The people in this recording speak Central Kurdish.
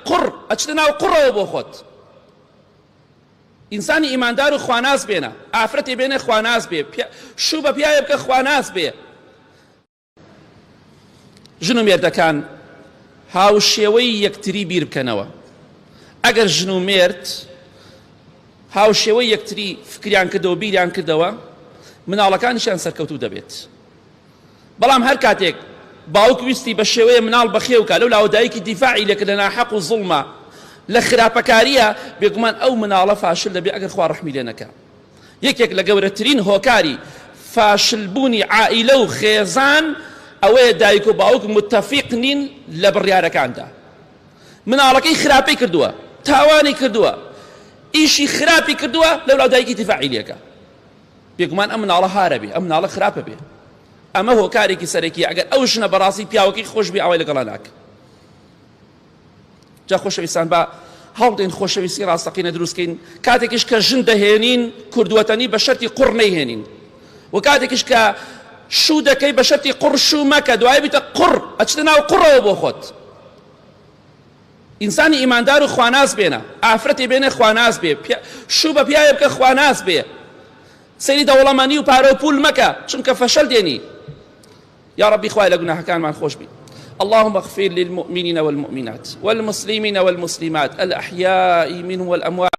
قڕ ئەچتە ناو قڕەوە بۆ خۆت. ئینسانی ئیماندار و خواناز بێنە، ئافرەتی بێنێ خواناز بێ، شوو بە پیاوێ بکە خواناز بێ. ژن و مێردەکان هاوشێوەی یەکتری بیر بکەنەوە. ئەگەر ژن و مێرد هاوشێوەی یەکتری فکریان کردەوە بیریان کردەوە مناڵەکانیشیان سەرکەوتوو دەبێت. بەڵام هەر کاتێک باوک ویستی بە شێوەیە مناڵ بەخێوکە لەو لاودایکی دیفاعی لێکە لە ناحەق و زوڵمە لە خراپەکاریە بێگومان ئەو مناڵە فاشل دەبێت ئەگەر خوا ڕەحمی لێ نەکا. یەکێک لە گەورەترین هۆکاری فاشلبوونی عائیلە و خێزان ئەوەیە دایک و باوک متتەفیق نین لە بڕیارەکاندا. مناڵەکەی خراپەی کردووە، تاوانی کردووە، ئیشی خراپی کردووە لەو لاودایکی دیفاعی لێکە. بێگومان ئەم مناڵە هارە بێ، ئەم مناڵە خراپە بێ. ئەمە هۆکارێکی سەرەکی ئەگەر ئەو ژنە بەڕاستی پیاوەکەی خۆش بێ ئەوەی لەگەڵا ناکە. جا خۆشەویستان بە هەڵدێن خۆشەویستی ڕاستەقینە دروستکەین. کاتێکیش کە ژن دەهێنین کردووەتەنی بە شەرتی قوڕ نەیهێنین، و کاتێکیش کە شوو دەکەی بە شەرتی قوڕ شوو مەکە، دوای بیتە قوڕ ئەچتە ناو قوڕەوە بۆ خۆت. ئینسانی ئیماندار و خواناز بێنە، ئافرەتی بێنێ خواناز بێ، شوو بە پیاوێ بکە خواناز بێ. سەیری دەوڵەمەندی و پارە و پول مەکە چونکە فەشەل دێنی. يا ربي خوای لە گوناحەکانمان خۆش بی. اللهم اغفر للمؤمنين والمؤمنات والمسلمين والمسلمات الأحياء منهم والأموات